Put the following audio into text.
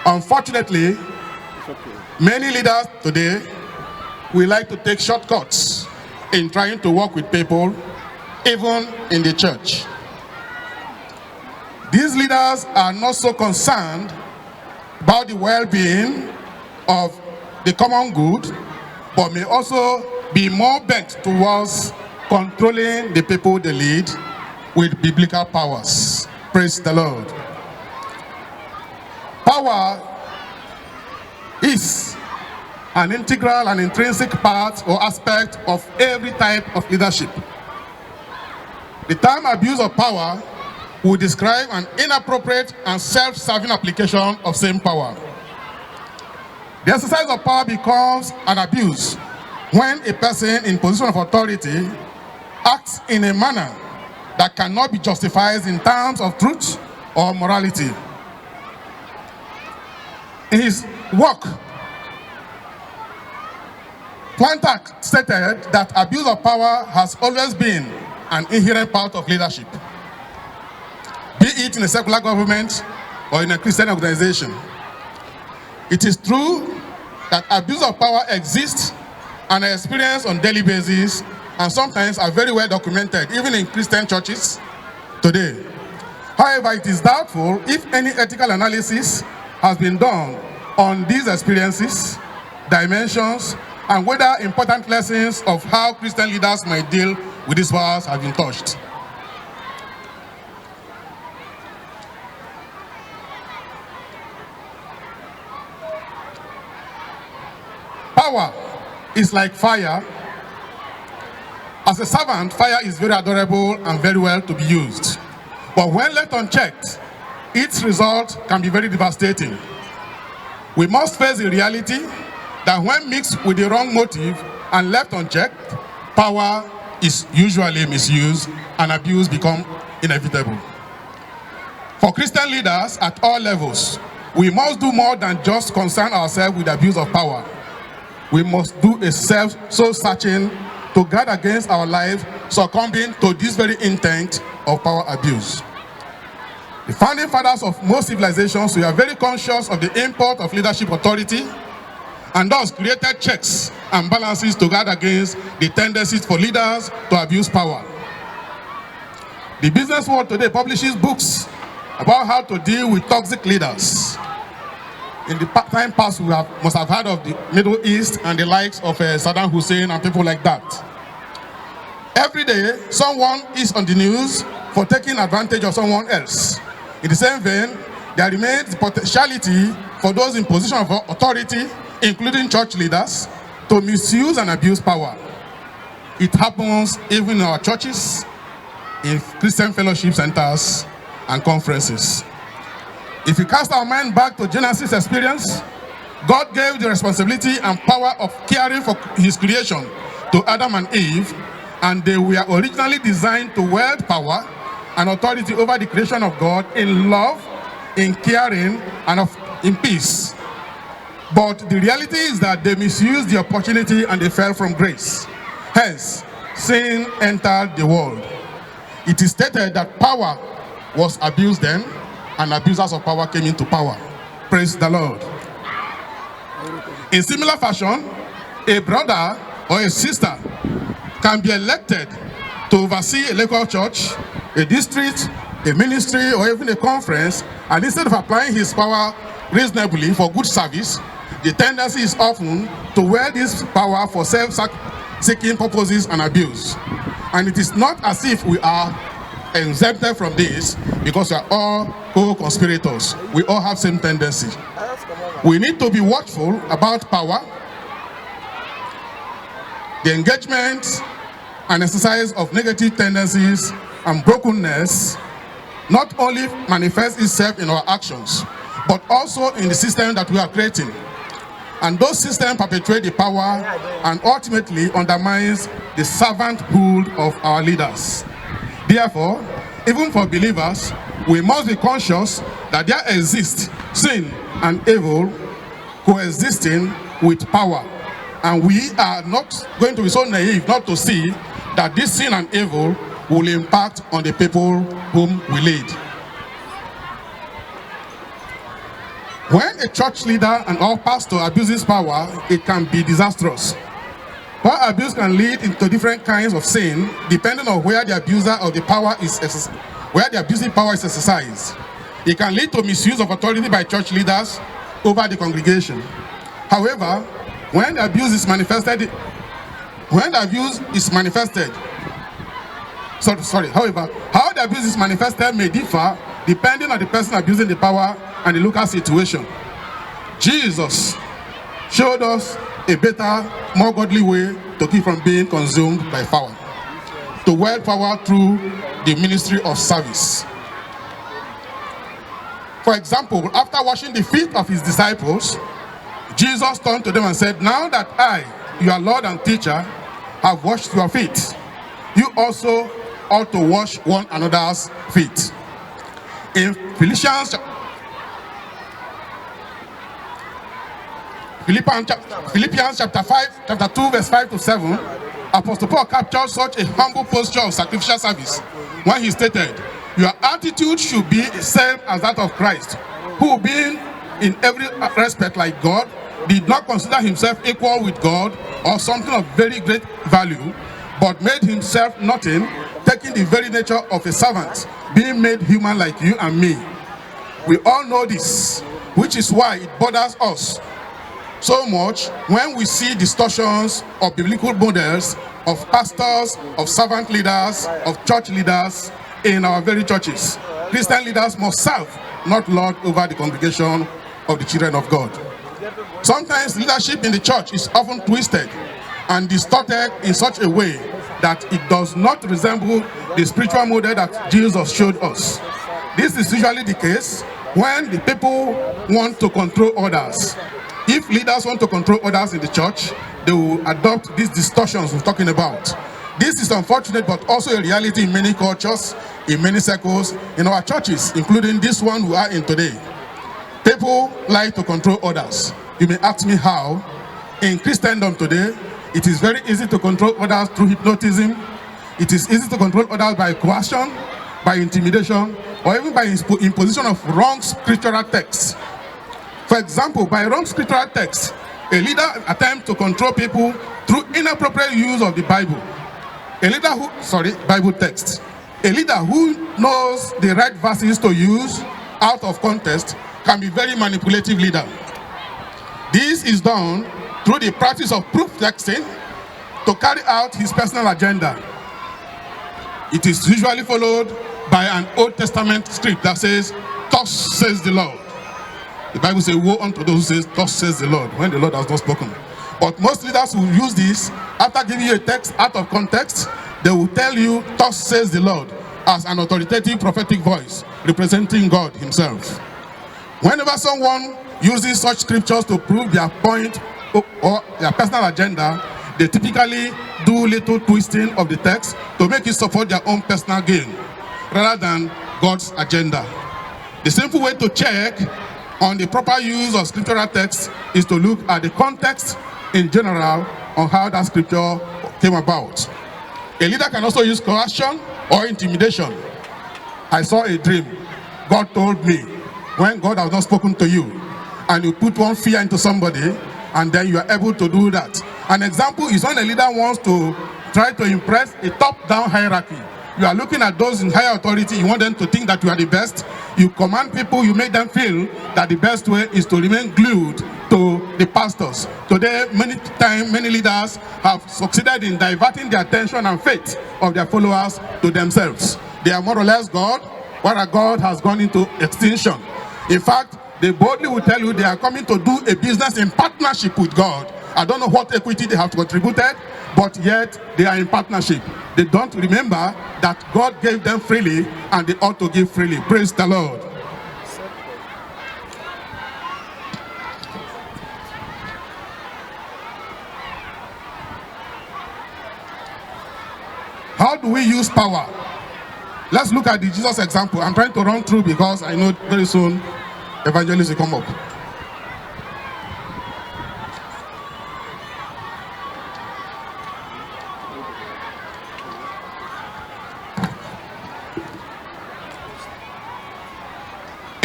Unfortunately, many leaders today will like to take shortcuts in trying to work with people, even in the church. These leaders are not so concerned about the well-being of the common good, but may also be more bent towards controlling the people they lead with biblical powers. Praise the Lord. Power is an integral and intrinsic part or aspect of every type of leadership. The term abuse of power would describe an inappropriate and self-serving application of same power. The exercise of power becomes an abuse when a person in position of authority acts in a manner that cannot be justified in terms of truth or morality. In his work, Plantac stated that abuse of power has always been an inherent part of leadership, be it in a secular government or in a Christian organization. It is true that abuse of power exists and are experienced on a daily basis, and sometimes are very well documented, even in Christian churches today. However, it is doubtful if any ethical analysis has been done on these experiences, dimensions, and whether important lessons of how Christian leaders might deal with these powers have been touched. Power is like fire. As a servant, fire is very adorable and very well to be used. But when left unchecked, its result can be very devastating. We must face the reality that when mixed with the wrong motive and left unchecked, power is usually misused and abuse becomes inevitable. For Christian leaders at all levels, we must do more than just concern ourselves with abuse of power. We must do a self-soul searching to guard against our life succumbing to this very intent of power abuse. The founding fathers of most civilizations were very conscious of the import of leadership authority and thus created checks and balances to guard against the tendencies for leaders to abuse power. The business world today publishes books about how to deal with toxic leaders. In the time past, we must have heard of the Middle East and the likes of Saddam Hussein and people like that. Every day, someone is on the news for taking advantage of someone else. In the same vein, there remains the potentiality for those in position of authority, including church leaders, to misuse and abuse power. It happens even in our churches, in Christian fellowship centers, and conferences. If we cast our mind back to Genesis experience, God gave the responsibility and power of caring for his creation to Adam and Eve, and they were originally designed to wield power and authority over the creation of God in love, in caring, and in peace. But the reality is that they misused the opportunity and they fell from grace. Hence, sin entered the world. It is stated that power was abused then, and abusers of power came into power. Praise the Lord. In similar fashion, a brother or a sister can be elected to oversee a local church, a district, a ministry, or even a conference, and instead of applying his power reasonably for good service, the tendency is often to wield this power for self-seeking purposes and abuse. And it is not as if we are exempted from this, because we are all co-conspirators. We all have same tendency. We need to be watchful about power, the engagement and exercise of negative tendencies and brokenness not only manifests itself in our actions, but also in the system that we are creating. And those systems perpetuate the power and ultimately undermines the servanthood of our leaders. Therefore, even for believers, we must be conscious that there exists sin and evil coexisting with power. And we are not going to be so naive not to see that this sin and evil will impact on the people whom we lead. When a church leader and or pastor abuses power, it can be disastrous. Power abuse can lead into different kinds of sin, depending on where the abuser of the power is where the abusive power is exercised. It can lead to misuse of authority by church leaders over the congregation. However, when the abuse is manifested, how the abuse is manifested may differ depending on the person abusing the power and the local situation. Jesus showed us a better, more godly way to keep from being consumed by power, to wield power through the ministry of service. For example, after washing the feet of his disciples, Jesus turned to them and said, "Now that I, your Lord and teacher, have washed your feet, you also ought to wash one another's feet." In Philippians chapter 2, verse 5 to 7, Apostle Paul captured such a humble posture of sacrificial service when he stated, "Your attitude should be the same as that of Christ, who being in every respect like God, did not consider himself equal with God or something of very great value, but made himself nothing, taking the very nature of a servant, being made human like you and me." We all know this, which is why it bothers us so much when we see distortions of biblical models of pastors, of servant leaders, of church leaders in our very churches. Christian leaders must serve, not lord over the congregation of the children of God. Sometimes leadership in the church is often twisted and distorted in such a way that it does not resemble the spiritual model that Jesus showed us. This is usually the case when the people want to control others. If leaders want to control others in the church, they will adopt these distortions we're talking about. This is unfortunate, but also a reality in many cultures, in many circles, in our churches, including this one we are in today. People like to control others. You may ask me how. In Christendom today, it is very easy to control others through hypnotism. It is easy to control others by coercion, by intimidation, or even by imposition of wrong scriptural texts. For example, by wrong scriptural text, a leader attempts to control people through inappropriate use of the Bible. Bible text. A leader who knows the right verses to use out of context can be a very manipulative leader. This is done through the practice of proof texting to carry out his personal agenda. It is usually followed by an Old Testament script that says, "Thus says the Lord." The Bible says, "Woe unto those who say, thus says the Lord," when the Lord has not spoken. But most leaders will use this, after giving you a text out of context, they will tell you, "Thus says the Lord," as an authoritative prophetic voice representing God himself. Whenever someone uses such scriptures to prove their point or their personal agenda, they typically do little twisting of the text to make it support their own personal gain, rather than God's agenda. The simple way to check on the proper use of scriptural text is to look at the context in general on how that scripture came about. A leader can also use coercion or intimidation. "I saw a dream. God told me," when God has not spoken to you, and you put one fear into somebody, and then you are able to do that. An example is when a leader wants to try to impress a top-down hierarchy. You are looking at those in higher authority, you want them to think that you are the best. You command people, you make them feel that the best way is to remain glued to the pastors. Today, many leaders have succeeded in diverting the attention and faith of their followers to themselves. They are more or less God, whereas God has gone into extinction. In fact, they boldly will tell you they are coming to do a business in partnership with God. I don't know what equity they have contributed, but yet they are in partnership. They don't remember that God gave them freely and they ought to give freely. Praise the Lord. How do we use power? Let's look at the Jesus example. I'm trying to run through because I know very soon evangelists will come up.